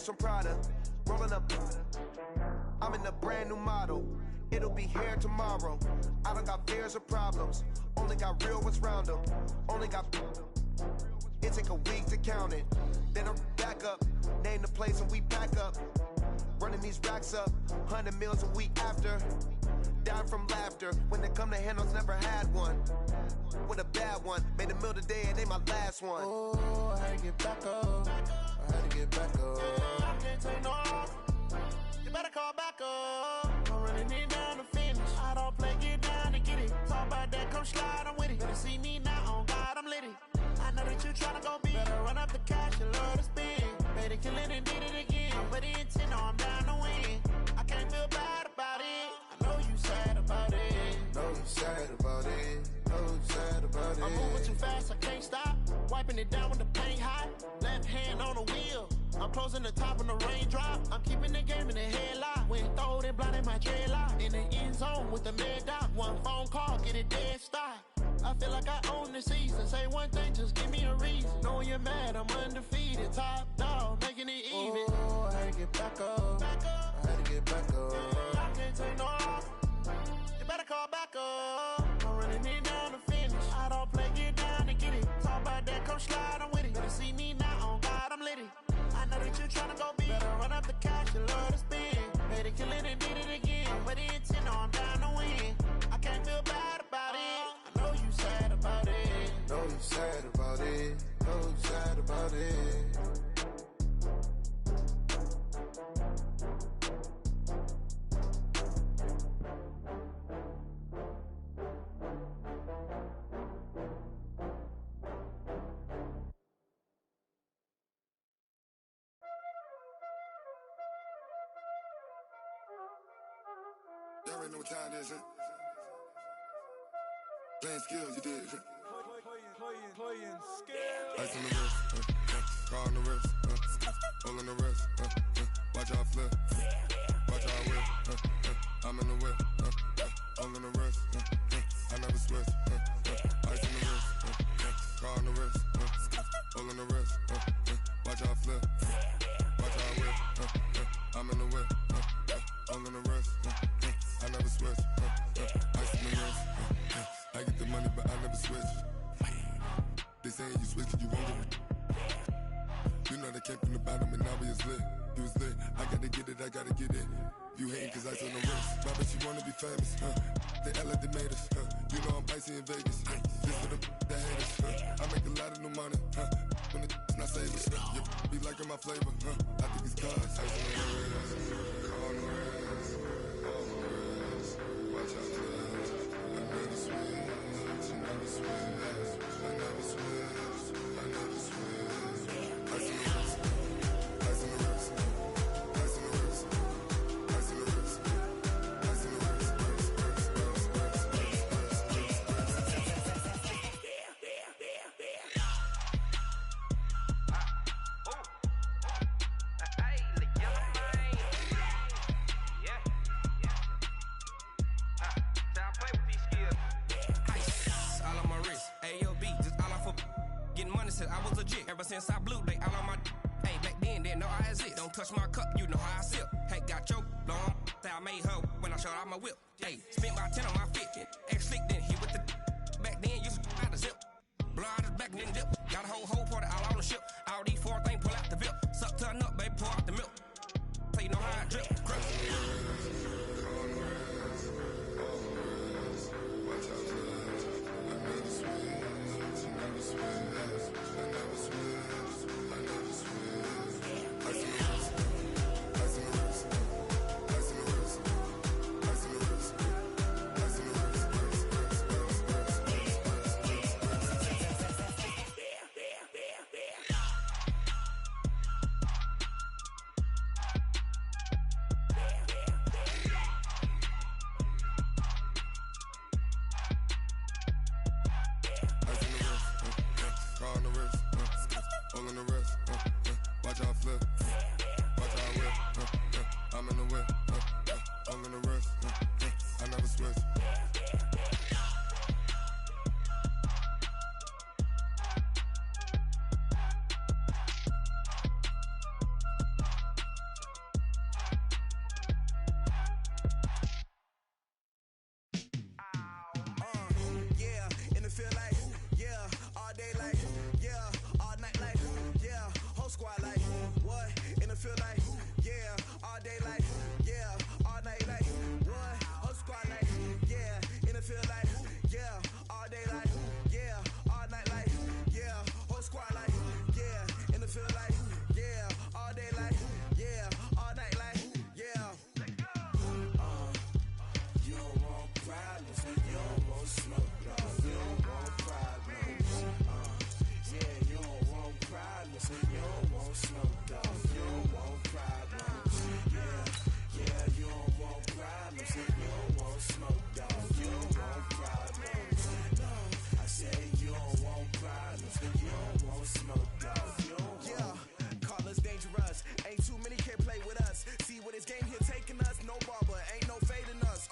bags from Prada. Rolling up, I'm in a brand new model. It'll be here tomorrow. I don't got fears or problems. Only got real ones round them. Only got. It take a week to count it. Then I'm back up. Name the place and we pack up. Running these racks up. 100 meals a week after. Dying from laughter. When it come to handles, never had one. With a bad one. Made a meal today and they my last one. Oh, I had to get back up. I had to get back up. I can't take no off. You better call back up. I'm running it down to finish. I don't play, get down to get it. Talk about that, come slide, I'm with it. Better see me now, on God, I'm litty. I know that you tryna go big. Better run up the cash, you love to spend. Better kill it and did it again. But the intent, no, I'm down to win. I can't feel bad about it. I know you sad about it. Know you sad about it. Know you sad about it. I'm moving too fast, I can't stop. Wiping it down with the paint hot. Left hand on the wheel. I'm closing the top on the raindrop. I'm keeping the game in the headlock. When throwed and blinded my dreadlock. In the end zone with the mad dot. One phone call, get it dead stop. I feel like I own the season. Say one thing, just give me a reason. Knowing you're mad, I'm undefeated. Top dog, making it even. Oh, I had to get back up. I had to get back up. I can't take no off. You better call back up. I'm running it down to finish. I don't play, get down to get it. Talk about that, come slide, I'm with it. Better see me now, on God, I'm litty. I know that you tryna go big. Better run up the cash, you love to spend. Better kill it and did it again. But the intent, no, I'm down to win. I can't feel bad about it. I know you sad about it. Know you sad about it. Know you sad about it. Y'all already know what time it is, huh? Playing skills, you did. Playing skills. Ice on the wrist, car on the wrist, hole in the wrist, watch out flip, watch out whip, I'm in the whip, hole in the wrist, I never switch, ice on the wrist, car on the wrist, hole in the wrist, watch out flip, watch out whip, I'm in the whip, hole in the wrist, I never switch, ice on the wrist, I get the money but I never switch. They saying you switch, you won't get it. You know they came from the bottom and now we is lit. You was lit, I gotta get it, I gotta get it. You hating cause I on the wrist. My bitch, you wanna be famous, They Ella, they made us, You know I'm icy in Vegas, Just for the that haters, I make a lot of new money, When it's not savers, You be liking my flavor, I think it's cause ice on the wrist, on the wrist, on the wrist. Watch out, I never switch, I never switch. I never switch, I never switch. Ice in the wrist, ice in the wrist, ice in the wrist, ice in the wrist, ice in the wrist, I was legit. Ever since I blew, they all on my hey, back then, didn't know I exist. Don't touch my cup, you know how I sip. Hey, got your long, I made her when I showed out my whip. Hey, spent about 10 on my fit. Ex-slick, then hit with the back then, used to out the zip. Blow out his back, then dip. Got a whole party all on the ship. All these four things, pull out the VIP. Suck to a nut, baby, pour out the milk. So you know how I drip. Crunch. feel like, yeah, all day like, yeah, all night like, what? Whole squad like, yeah, in the feel like, yeah, all day like, yeah, all night like, yeah, whole squad like, yeah, in the feel like, yeah, all day like, yeah, all night like, yeah. You don't want problems, you don't want smoke, dog. You don't want problems. Yeah, you don't want problems, you don't want smoke, dog. You don't want problems. Yeah, you don't want problems, you don't want smoke, dog. You don't want problems. I said you don't want problems, you don't want smoke, dog. You don't want. Yeah, call us dangerous. Ain't too many can play with us. See what this game here taking us. No barber, ain't no fading us.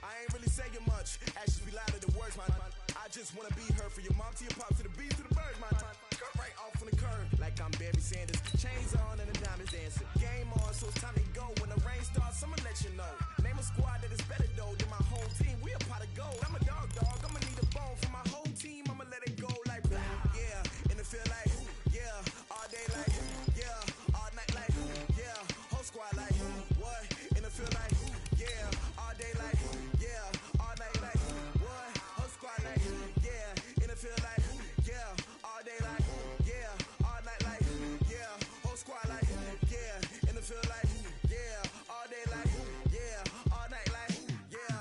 I ain't really saying much. Actions be louder than words, man. I just wanna be heard from your mom to your pop to the beat to the bird, man. Cut right off on the curb, like I'm Barry Sanders. Chains on and the diamonds dancing. Game on, so it's time to go. When the rain starts, I'ma let you know. Name a squad that is better though than my whole team. We a pot of gold. I'm a dog. I'ma need a bone for my whole team. I'ma let it go like, yeah. In the feel like, yeah. All day like, yeah. All night like, yeah. Whole squad like, what? In the feel like, yeah. All day like, yeah. All night like, what? Whole squad like, yeah. In the feel like, yeah. All day like, yeah. All night like, yeah. Whole squad like, yeah. In the feel like, yeah. All day like, yeah. All night like, yeah.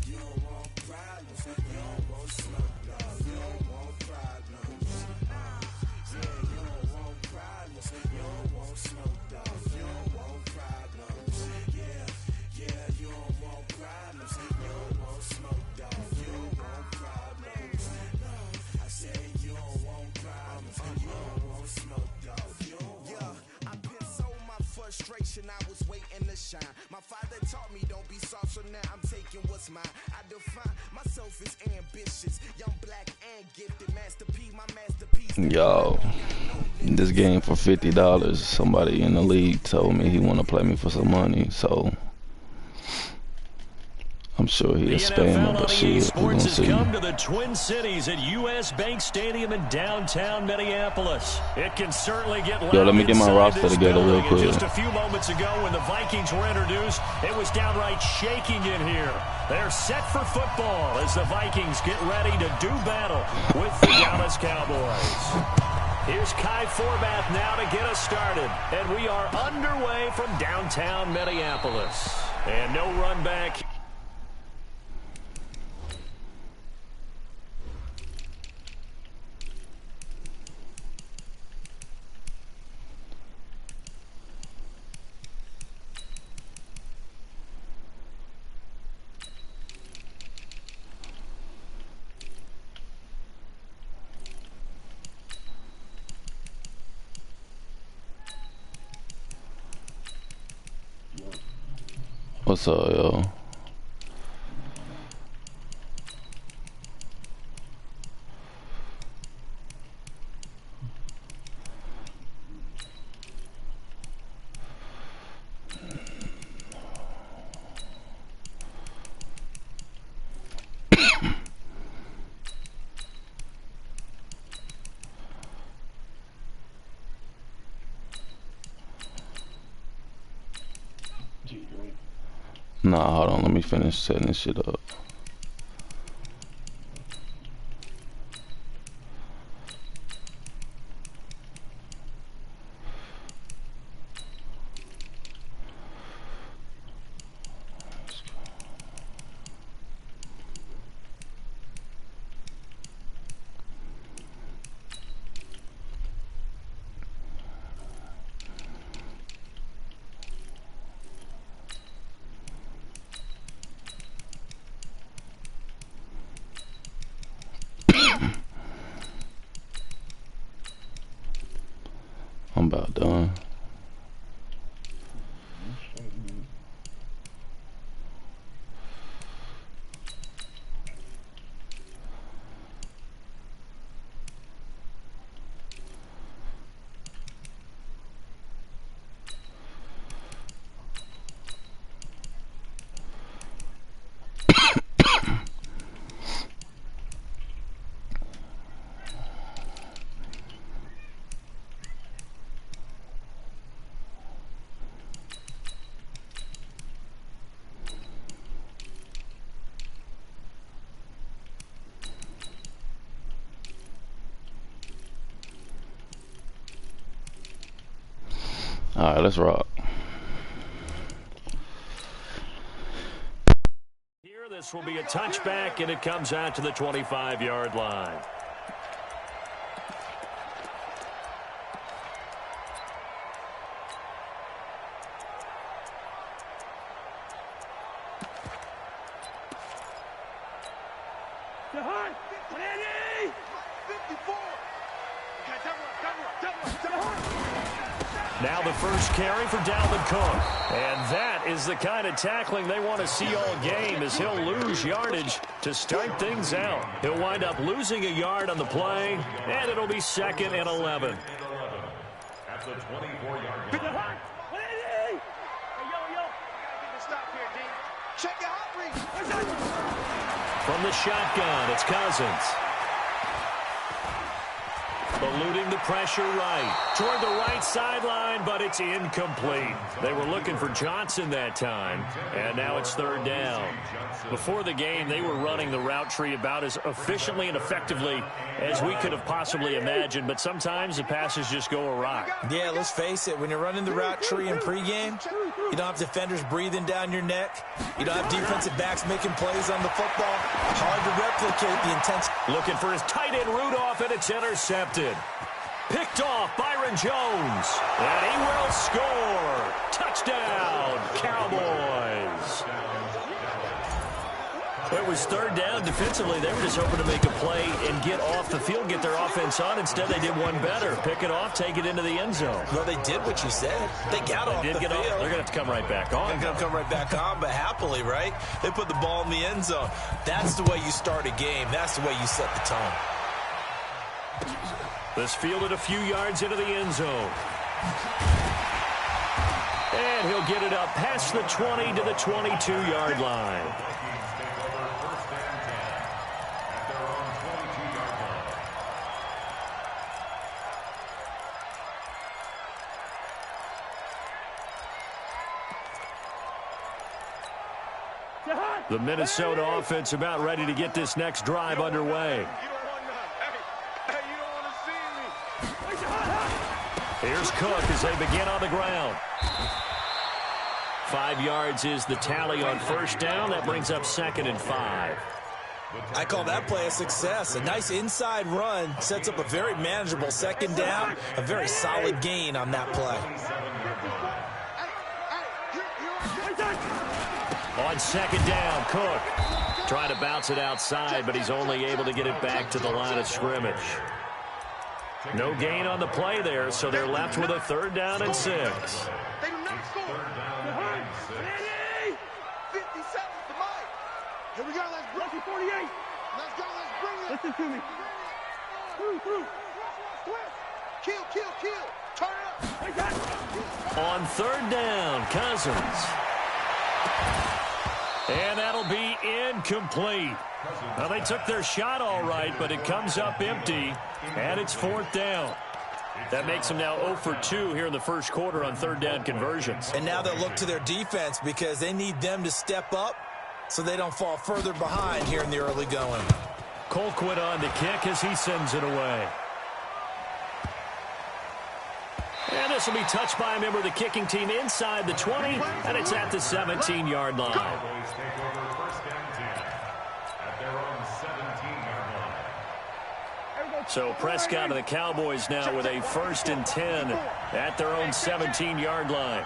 You don't want problems, you don't want smoke, dog. You don't want problems. Yeah, you don't want problems, you don't want smoke, dog. You don't want problems. Yeah, you don't want problems, you don't want smoke, dog. You don't want problems. I said you don't want problems, you don't want smoke, dog. You don't want. Yeah, I put so my frustration, I was waiting to shine. My father taught me don't be soft, so now I'm taking what's mine. I define myself as ambitious, young, black, and gifted. Master P, my masterpiece. Yo, this game for $50. Somebody in the league told me he want to play me for some money, so I'm sure he'll spam him, but shit, we're gonna see. Come to the Twin Cities at US Bank Stadium in downtown Minneapolis. It can certainly get loud. Yo, let me get my roster together real quick. Just a few moments ago when the Vikings were introduced, it was downright shaking in here. They're set for football as the Vikings get ready to do battle with the Dallas Cowboys. Here's Kai Forbath now to get us started. And we are underway from downtown Minneapolis. And no run back. What's up, yo? Nah, hold on, let me finish setting this shit up. All right, let's rock. Here, this will be a touchback, and it comes out to the 25-yard line. Now the first carry for Dalvin Cook. And that is the kind of tackling they want to see all game, as he'll lose yardage to start things out. He'll wind up losing a yard on the play, and it'll be 2nd and 11. At the 24-yard line. Check your hot read. From the shotgun, it's Cousins. Eluding the pressure right. Toward the right sideline, but it's incomplete. They were looking for Johnson that time, and now it's 3rd down. Before the game, they were running the route tree about as efficiently and effectively as we could have possibly imagined, but sometimes the passes just go awry. Yeah, let's face it. When you're running the route tree in pregame, you don't have defenders breathing down your neck. You don't have defensive backs making plays on the football. Hard to replicate the intensity. Looking for his tight end Rudolph, and it's intercepted. Picked off Byron Jones, and he will score. Touchdown, Cowboys. It was 3rd down. Defensively, they were just hoping to make a play and get off the field, get their offense on. Instead, they did one better. Pick it off, take it into the end zone. Well, they did what you said. They got off the field. They're going to have to come right back on. They're going to come right back on, but happily, right? They put the ball in the end zone. That's the way you start a game. That's the way you set the tone. This fielded a few yards into the end zone. And he'll get it up past the 20 to the 22-yard line. The Minnesota offense about ready to get this next drive underway. Here's Cook as they begin on the ground. 5 yards is the tally on 1st down. That brings up 2nd and 5. I call that play a success. A nice inside run sets up a very manageable 2nd down. A very solid gain on that play. On 2nd down, Cook trying to bounce it outside, but he's only able to get it back to the line of scrimmage. No gain on the play there, so they're left with a 3rd down and 6. They do not score. 50 seconds to Mike. Here we go. Let's bring it. 48. Let's go. Let's bring it. Listen to me. Through. Kill. Turn up. On 3rd down, Cousins. And that'll be incomplete. Well, they took their shot all right, but it comes up empty, and it's 4th down. That makes them now 0 for 2 here in the first quarter on 3rd down conversions. And now they'll look to their defense because they need them to step up so they don't fall further behind here in the early going. Colquitt on the kick as he sends it away. And this will be touched by a member of the kicking team inside the 20, and it's at the 17-yard line. So Prescott and the Cowboys now with a 1st and 10 at their own 17-yard line.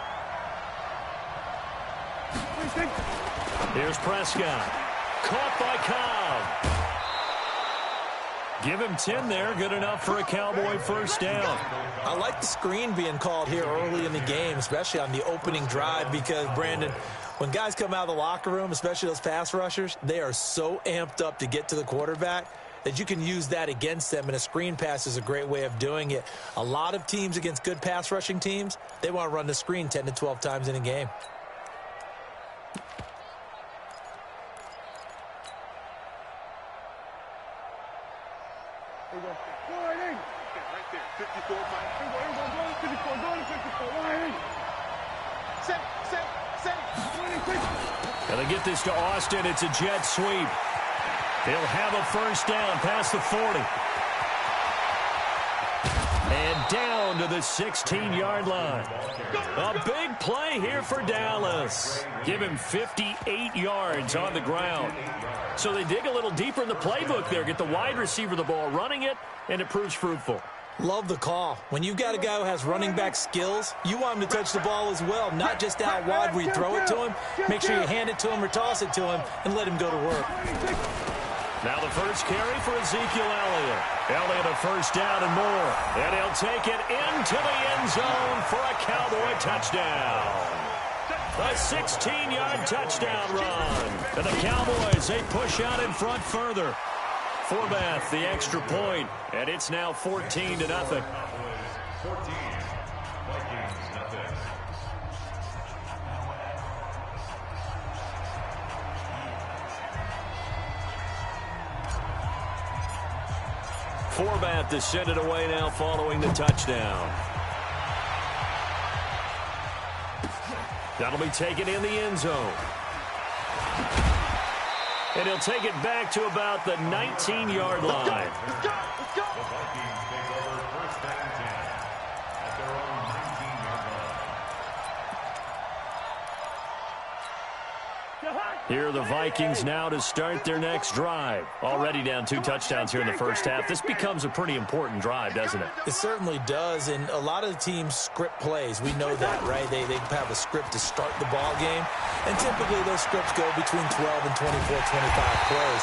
Here's Prescott. Caught by Cobb. Give him 10 there. Good enough for a Cowboy 1st down. I like the screen being called here early in the game, especially on the opening drive, because, Brandon, when guys come out of the locker room, especially those pass rushers, they are so amped up to get to the quarterback that you can use that against them, and a screen pass is a great way of doing it. A lot of teams against good pass rushing teams, they want to run the screen 10 to 12 times in a game. And they get this to Austin. It's a jet sweep. He'll have a 1st down past the 40. And down own to the 16-yard line. A big play here for Dallas. Give him 58 yards on the ground. So they dig a little deeper in the playbook there, get the wide receiver the ball, running it, and it proves fruitful. Love the call. When you've got a guy who has running back skills, you want him to touch the ball as well, not just out wide where you throw it to him. Make sure you hand it to him or toss it to him and let him go to work. Now the first carry for Ezekiel Elliott. Elliott a first down and more. And he'll take it into the end zone for a Cowboy touchdown. A 16-yard touchdown run. And the Cowboys, they push out in front further. Forbath, the extra point, and it's now 14-0. 14, Vikings, Forbath to send it away now following the touchdown. That'll be taken in the end zone. And he'll take it back to about the 19-yard line. Let's go. The Vikings take over first and 10 at their own 19-yard line. Here are the Vikings now to start their next drive. Already down 2 touchdowns here in the first half. This becomes a pretty important drive, doesn't it? It certainly does, and a lot of the teams script plays. We know that, right? They have a script to start the ball game, and typically those scripts go between 12 and 24, 25 plays.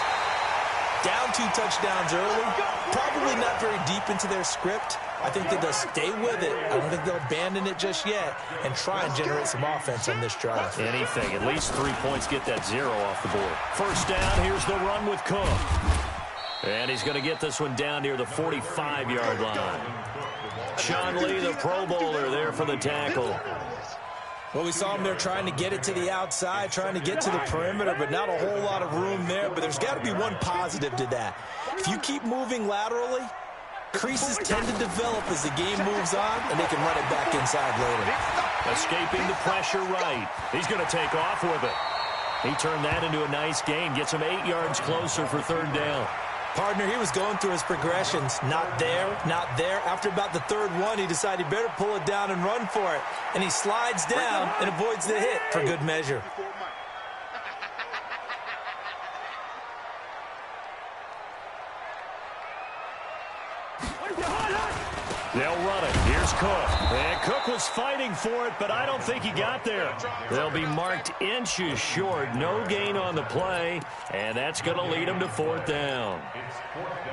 Down 2 touchdowns early, probably not very deep into their script. I think that they'll stay with it. I don't think they'll abandon it just yet and try and generate some offense on this drive. Anything. At least 3 points, get that 0 off the board. First down, here's the run with Cook. And he's going to get this one down near the 45-yard line. Sean Lee, the Pro Bowler, there for the tackle. Well, we saw him there trying to get it to the outside, trying to get to the perimeter, but not a whole lot of room there. But there's got to be one positive to that. If you keep moving laterally, creases tend to develop as the game moves on, and they can run it back inside later. Escaping the pressure right. He's going to take off with it. He turned that into a nice gain, gets him 8 yards closer for third down. Partner, he was going through his progressions. Not there, not there. After about the third one, he decided he better pull it down and run for it. And he slides down and avoids the hit for good measure. They'll run it. Here's Cook. And Cook was fighting for it, but I don't think he got there. They'll be marked inches short. No gain on the play, and that's going to lead them to fourth down. It's fourth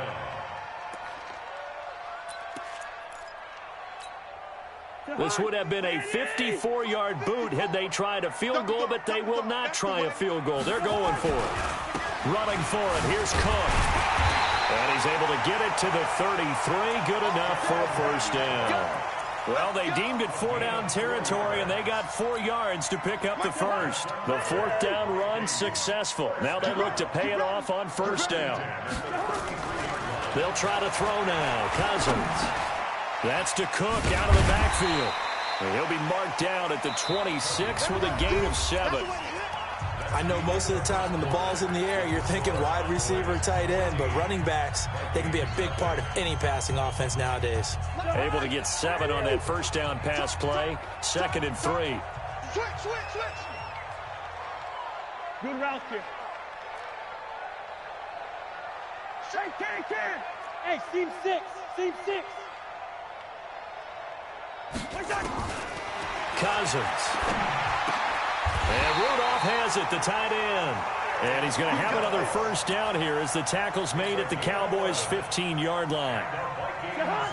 down. This would have been a 54-yard boot had they tried a field goal, but they will not try a field goal. They're going for it. Running for it. Here's Cook. And he's able to get it to the 33. Good enough for a first down. Well, they deemed it 4-down territory, and they got 4 yards to pick up the first. The fourth down run successful. Now they look to pay it off on first down. They'll try to throw now. Cousins. That's to Cook out of the backfield. And he'll be marked down at the 26 with a gain of 7. I know most of the time when the ball's in the air, you're thinking wide receiver, tight end, but running backs, they can be a big part of any passing offense nowadays. Able to get 7 on that first down pass play. 2nd and 3. Switch. Good route here. Can. Hey, seam 6. Cousins. And Rudolph has it, the tight end. And he's going to have another first down here as the tackle's made at the Cowboys' 15-yard line.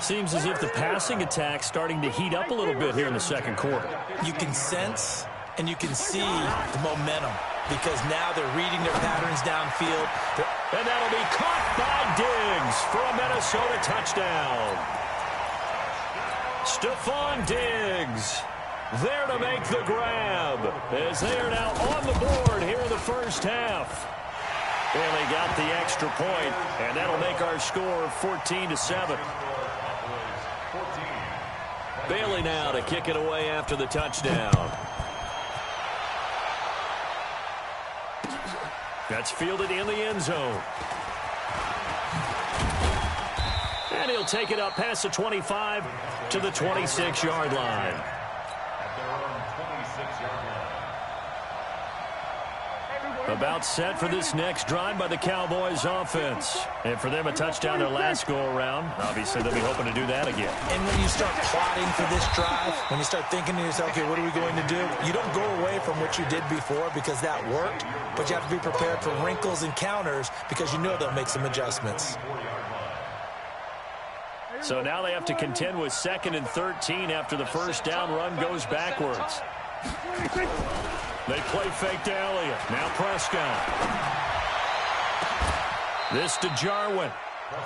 Seems as if the passing attack's starting to heat up a little bit here in the second quarter. You can sense and you can see the momentum because now they're reading their patterns downfield. And that'll be caught by Diggs for a Minnesota touchdown. Stephon Diggs there to make the grab as they are now on the board here in the first half. And they got the extra point, and that'll make our score 14-7. Bailey now to kick it away after the touchdown. That's fielded in the end zone. And he'll take it up past the 25 to the 26-yard line. At their own 26-yard line. About set for this next drive by the Cowboys offense. And for them, a touchdown their last go-around. Obviously, they'll be hoping to do that again. And when you start plotting for this drive, when you start thinking to yourself, okay, what are we going to do? You don't go away from what you did before because that worked, but you have to be prepared for wrinkles and counters because you know they'll make some adjustments. So now they have to contend with 2nd and 13 after the first down run goes backwards. They play fake to Elliott. Now Prescott. This to Jarwin.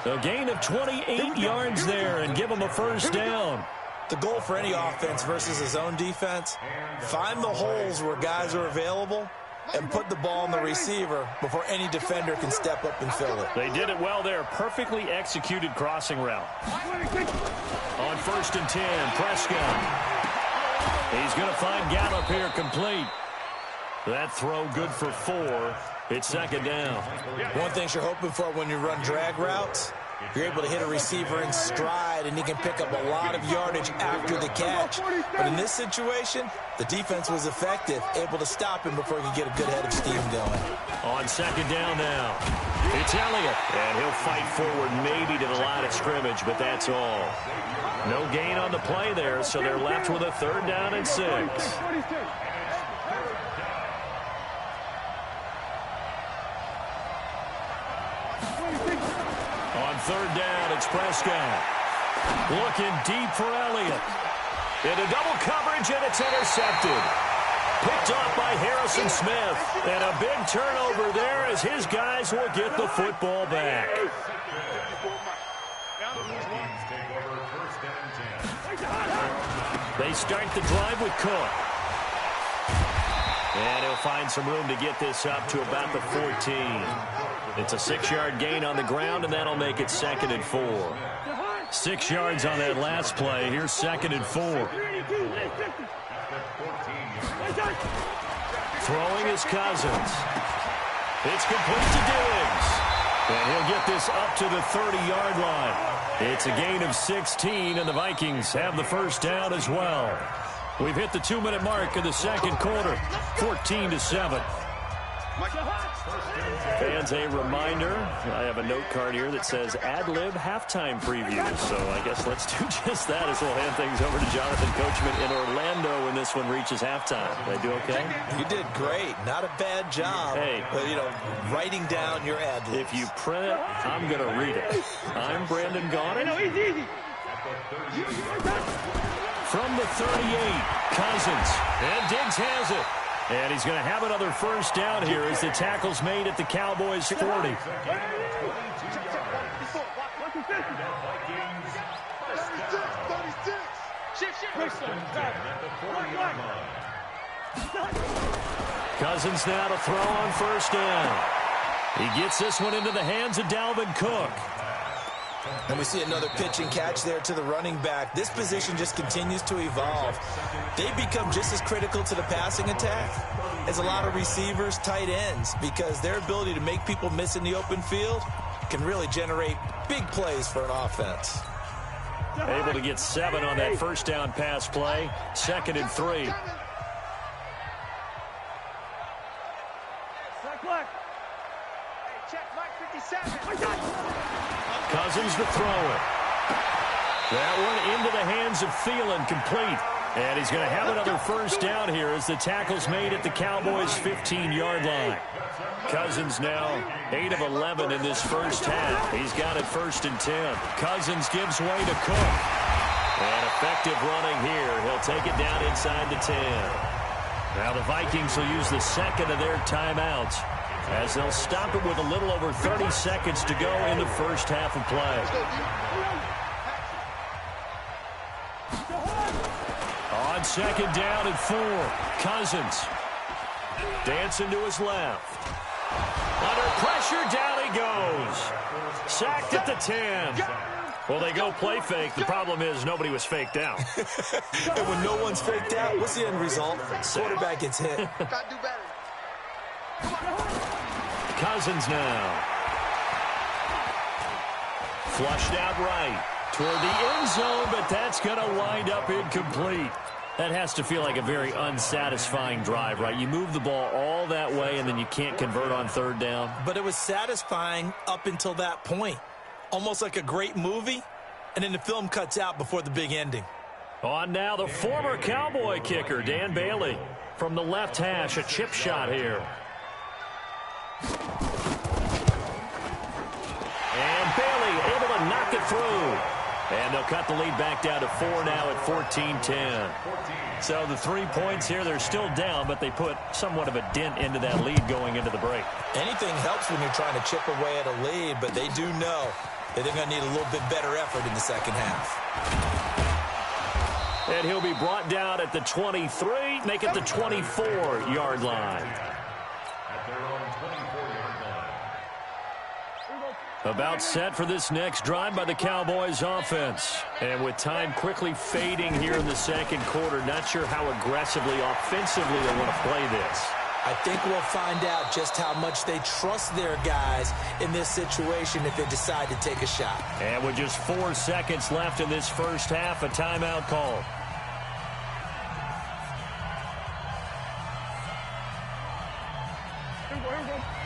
A gain of 28 yards there and give him a first down. The goal for any offense versus his own defense, find the holes where guys are available and put the ball in the receiver before any defender can step up and fill it. They did it well there. Perfectly executed crossing route. On 1st and 10, Prescott. He's going to find Gallup here complete. That throw good for 4. It's 2nd down. One thing you're hoping for when you run drag routes, you're able to hit a receiver in stride and he can pick up a lot of yardage after the catch. But in this situation, the defense was effective, able to stop him before he could get a good head of steam going. On 2nd down now, it's Elliott. And he'll fight forward maybe to the line of scrimmage, but that's all. No gain on the play there, so they're left with a 3rd down and 6. On 3rd down, it's Prescott. Looking deep for Elliott. Into double coverage, and it's intercepted. Picked off by Harrison Smith. And a big turnover there as his guys will get the football back. They start the drive with Cook. And he'll find some room to get this up to about the 14. It's a 6-yard gain on the ground, and that'll make it 2nd and 4. 6 yards on that last play. Here's 2nd and 4. Throwing is Cousins. It's complete to Diggs. And he'll get this up to the 30-yard line. It's a gain of 16, and the Vikings have the first down as well. We've hit the 2-minute mark of the 2nd quarter, 14-7. Fans, a reminder, I have a note card here that says ad-lib halftime preview. So I guess let's do just that as we'll hand things over to Jonathan Coachman in Orlando when this one reaches halftime. Did I do okay? You did great. Not a bad job. Hey. But, writing down your ad-libs. If you print it, I'm going to read it. I'm Brandon Gaudin. From the 38, Cousins. And Diggs has it. And he's going to have another first down here as the tackle's made at the Cowboys' 40. Cousins now to throw on first down. He gets this one into the hands of Dalvin Cook. And we see another pitch and catch there to the running back. This position just continues to evolve. They become just as critical to the passing attack as a lot of receivers, tight ends, because their ability to make people miss in the open field can really generate big plays for an offense. Able to get 7 on that first down pass play. 2nd and 3. Cousins to throw it. That one into the hands of Thielen, complete. And he's going to have another first down here as the tackle's made at the Cowboys' 15-yard line. Cousins now 8 of 11 in this first half. He's got it 1st and 10. Cousins gives way to Cook. And effective running here. He'll take it down inside the 10. Now the Vikings will use the 2nd of their timeouts, as they'll stop it with a little over 30 seconds to go in the first half of play. On 2nd down and 4, Cousins dancing to his left. Under pressure, down he goes. Sacked at the 10. Well, they go play fake. The problem is nobody was faked out. And when no one's faked out, what's the end result? Quarterback gets hit. Cousins now. Flushed out right toward the end zone, but that's going to wind up incomplete. That has to feel like a very unsatisfying drive, right? You move the ball all that way, and then you can't convert on third down. But it was satisfying up until that point. Almost like a great movie, and then the film cuts out before the big ending. On now, the former Cowboy kicker, Dan Bailey. From the left hash, a chip shot here. And Bailey able to knock it through. And they'll cut the lead back down to 4 now at 14-10. So the 3 points here, they're still down, but they put somewhat of a dent into that lead going into the break. Anything helps when you're trying to chip away at a lead, but they do know that they're going to need a little bit better effort in the second half. And he'll be brought down at the 23, make it the 24-yard line. About set for this next drive by the Cowboys offense. And with time quickly fading here in the second quarter, not sure how aggressively, offensively they want to play this. I think we'll find out just how much they trust their guys in this situation if they decide to take a shot. And with just 4 seconds left in this first half, a timeout call.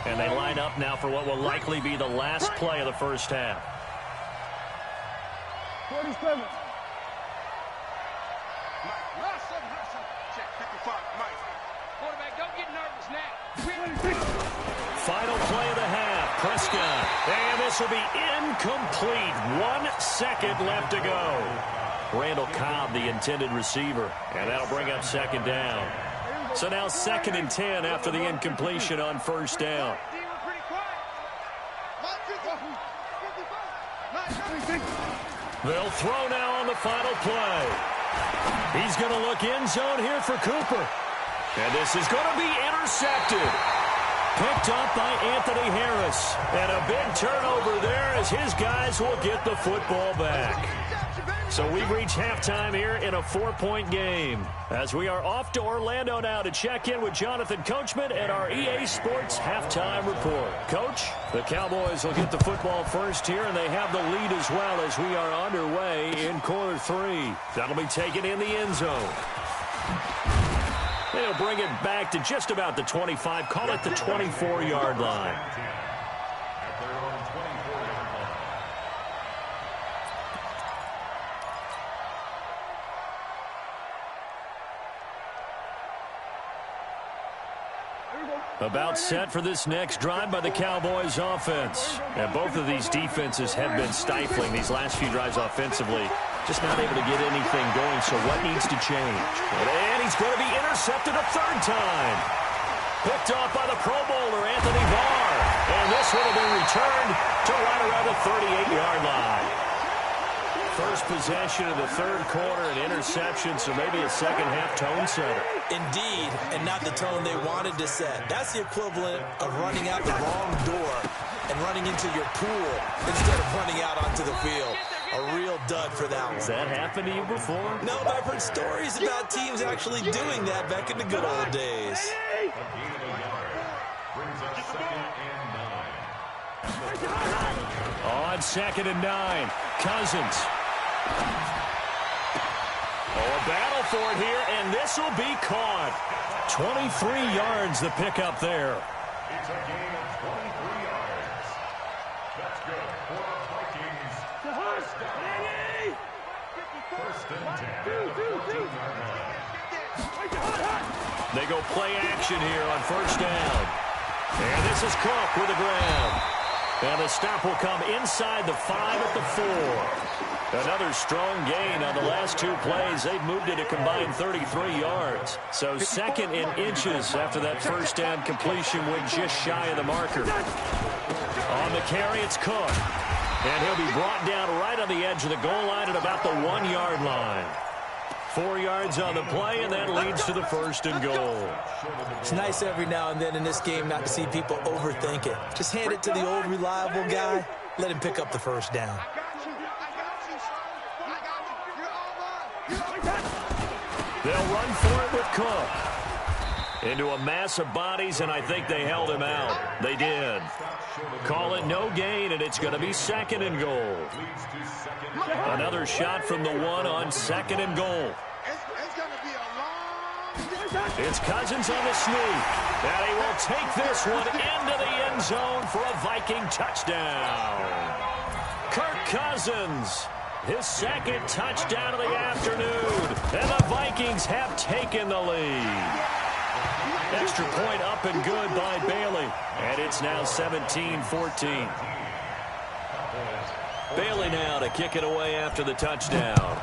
And they line up now for what will likely be the last play of the first half. 47. Quarterback, don't get nervous now. Final play of the half, Prescott. And this will be incomplete. 1 second left to go. Randall Cobb, the intended receiver. And that'll bring up second down. So now 2nd and 10 after the incompletion on first down. They'll throw now on the final play. He's going to look end zone here for Cooper. And this is going to be intercepted. Picked up by Anthony Harris. And a big turnover there as his guys will get the football back. So we've reached halftime here in a 4-point game. As we are off to Orlando now to check in with Jonathan Coachman and our EA Sports halftime report. Coach, the Cowboys will get the football first here, and they have the lead as well as we are underway in quarter 3. That'll be taken in the end zone. They'll bring it back to just about the 25, call it the 24-yard line. About set for this next drive by the Cowboys offense. And both of these defenses have been stifling these last few drives offensively. Just not able to get anything going, so what needs to change? And he's going to be intercepted a 3rd time. Picked off by the Pro Bowler, Anthony Barr. And this one will be returned to right around the 38-yard line. First possession of the 3rd quarter, an interception, so maybe a second-half tone setter. Indeed, and not the tone they wanted to set. That's the equivalent of running out the wrong door and running into your pool instead of running out onto the field. A real dud for that one. Has that happened to you before? No, but I've heard stories about teams actually doing that back in the good old days. On 2nd and 9, Cousins. Oh, a battle for it here, and this will be caught. 23 yards the pickup there. It's a gain of 23 yards. That's good for the Vikings. First and 10 at the 14-yard line. They go play action here on first down. And this is Cook with the grab. And the stop will come inside the 5 at the 4. Another strong gain on the last 2 plays. They've moved it a combined 33 yards. So 2nd in inches after that first down completion went just shy of the marker. On the carry, it's Cook. And he'll be brought down right on the edge of the goal line at about the 1-yard line. 4 yards on the play, and that leads to the 1st and goal. It's nice every now and then in this game not to see people overthink it. Just hand it to the old reliable guy. Let him pick up the first down. They'll run for it with Cook. Into a mass of bodies, and I think they held him out. They did. Call it no gain, and it's going to be 2nd and goal. Another shot from the 1 on 2nd and goal. It's Cousins on the sneak. And he will take this one into the end zone for a Viking touchdown. Kirk Cousins, his 2nd touchdown of the afternoon. And the Vikings have taken the lead. Extra point up and good by Bailey. And it's now 17-14. Bailey now to kick it away after the touchdown.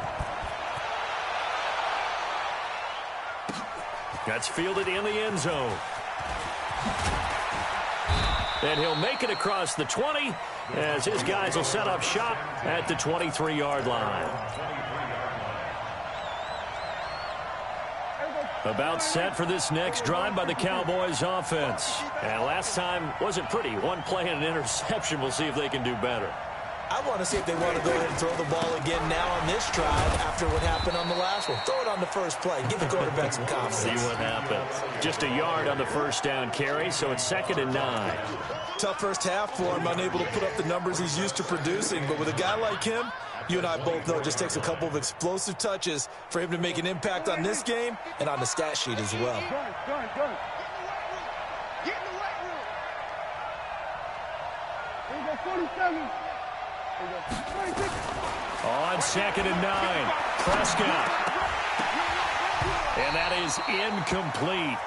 That's fielded in the end zone. And he'll make it across the 20 as his guys will set up shop at the 23-yard line. About set for this next drive by the Cowboys offense. And last time wasn't pretty. One play and an interception. We'll see if they can do better. I want to see if they want to go ahead and throw the ball again now on this drive after what happened on the last one. Throw it on the first play. Give the quarterback some confidence. See what happens. Just a yard on the first down carry, so it's 2nd and 9. Tough first half for him, unable to put up the numbers he's used to producing. But with a guy like him, you and I both know it just takes a couple of explosive touches for him to make an impact on this game and on the stat sheet as well. Go. Get in the weight room. Here we go, 47. On 2nd and 9, Prescott. And that is incomplete.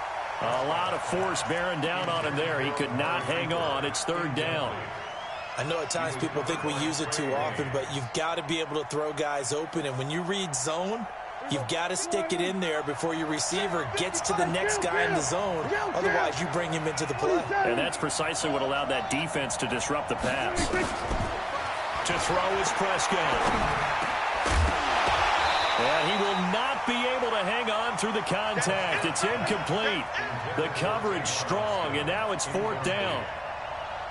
A lot of force bearing down on him there. He could not hang on. It's 3rd down. I know at times people think we use it too often, but you've got to be able to throw guys open. And when you read zone, you've got to stick it in there before your receiver gets to the next guy in the zone. Otherwise, you bring him into the play. And that's precisely what allowed that defense to disrupt the pass. To throw is Prescott. And he will not be able to hang on through the contact. It's incomplete. The coverage strong, and now it's 4th down.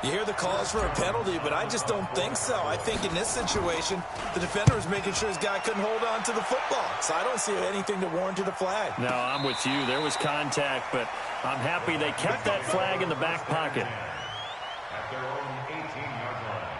You hear the calls for a penalty, but I just don't think so. I think in this situation, the defender was making sure his guy couldn't hold on to the football. So I don't see anything to warrant a flag. No, I'm with you. There was contact, but I'm happy they kept that flag in the back pocket. At their own 18-yard line.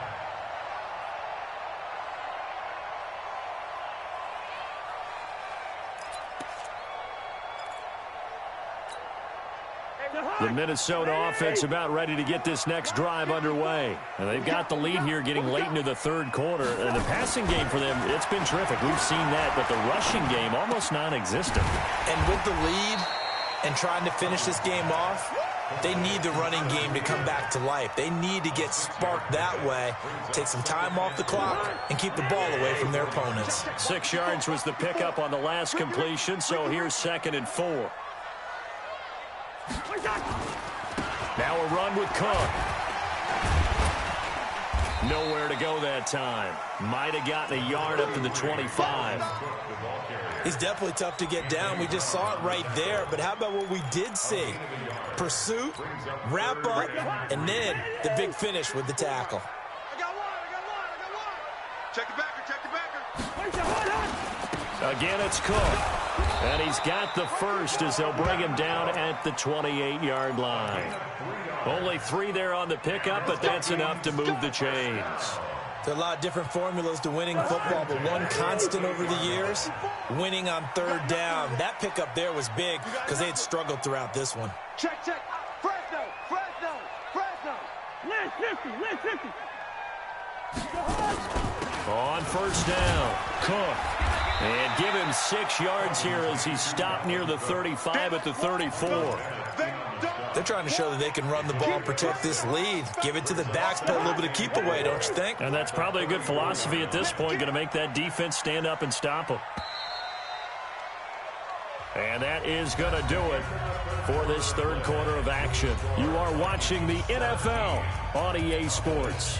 The Minnesota offense about ready to get this next drive underway. And they've got the lead here getting late into the 3rd quarter. And the passing game for them, it's been terrific. We've seen that, but the rushing game almost non-existent. And with the lead and trying to finish this game off, they need the running game to come back to life. They need to get sparked that way, take some time off the clock, and keep the ball away from their opponents. 6 yards was the pickup on the last completion, so here's 2nd and 4. Now a run with Cook. Nowhere to go that time. Might have gotten a yard up to the 25. He's definitely tough to get down. We just saw it right there. But how about what we did see? Pursuit, wrap up, and then the big finish with the tackle. I got one. Check the backer. Again, it's Cook. And he's got the first as they'll bring him down at the 28-yard line. Only 3 there on the pickup, but that's enough to move the chains. There are a lot of different formulas to winning football, but one constant over the years, winning on 3rd down. That pickup there was big because they had struggled throughout this one. Check. Fresno. Lynch 50. On 1st down, Cook. And give him 6 yards here as he's stopped near the 35 at the 34. They're trying to show that they can run the ball and protect this lead. Give it to the backs, play a little bit of keep away, don't you think? And that's probably a good philosophy at this point, going to make that defense stand up and stop them. And that is going to do it for this 3rd quarter of action. You are watching the NFL on EA Sports.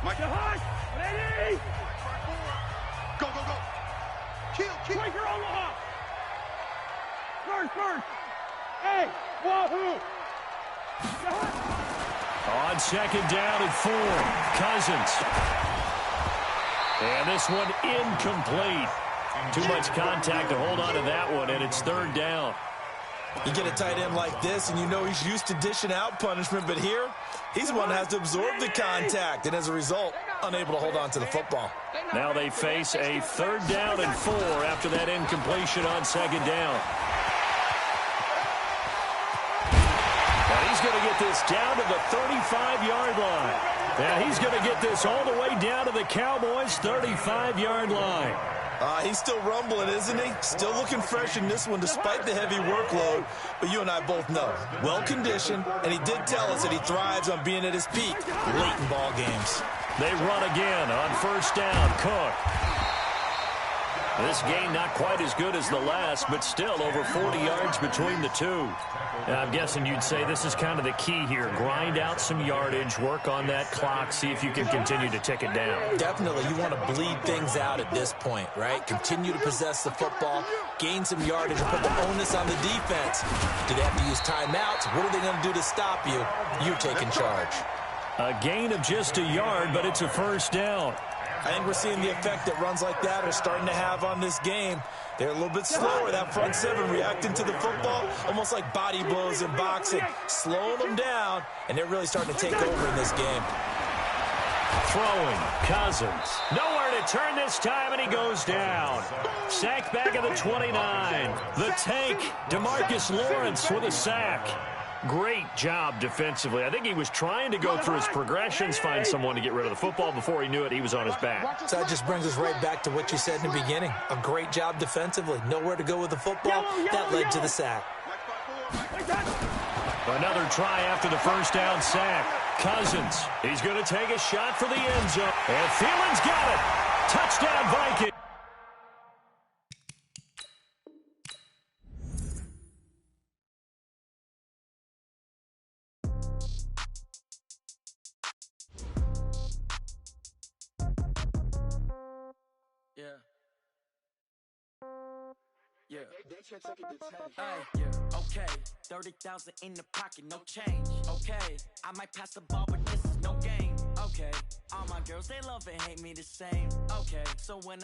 Micah Hart, ready? Go. Kill. Quaker Omaha. First. Hey, wahoo. On 2nd down and 4, Cousins. And this one incomplete. Too much contact to hold on to that one, and it's third down. You get a tight end like this, and you know he's used to dishing out punishment, but here, he's the one that has to absorb the contact, and as a result, unable to hold on to the football. Now they face a 3rd down and 4 after that incompletion on 2nd down. And he's going to get this down to the 35-yard line. Now he's going to get this all the way down to the Cowboys' 35-yard line. He's still rumbling, isn't he? Still looking fresh in this one despite the heavy workload. But you and I both know, well-conditioned, and he did tell us that he thrives on being at his peak late in ball games. They run again on 1st down. Cook. This game not quite as good as the last, but still over 40 yards between the two. I'm guessing you'd say this is kind of the key here. Grind out some yardage, work on that clock, see if you can continue to tick it down. Definitely. You want to bleed things out at this point, right? Continue to possess the football, gain some yardage, and put the onus on the defense. Do they have to use timeouts? What are they going to do to stop you? You taking charge. A gain of just a yard, but it's a 1st down. I think we're seeing the effect that runs like that are starting to have on this game. They're a little bit slower, that front seven, reacting to the football, almost like body blows in boxing, slowing them down, and they're really starting to take over in this game. Throwing, Cousins. Nowhere to turn this time, and he goes down. Sacked back at the 29. The tank, DeMarcus Lawrence with a sack. Great job defensively. I think he was trying to go through his progressions, find someone to get rid of the football. Before he knew it, he was on his back. So that just brings us right back to what you said in the beginning. A great job defensively. Nowhere to go with the football. That led to the sack. Another try after the 1st down sack. Cousins, he's going to take a shot for the end zone. And Thielen's got it. Touchdown, Vikings. Okay, 30,000 in the pocket, no change. Okay, I might pass the ball, but this is no game. Okay, all my girls, they love and hate me the same. Okay, so when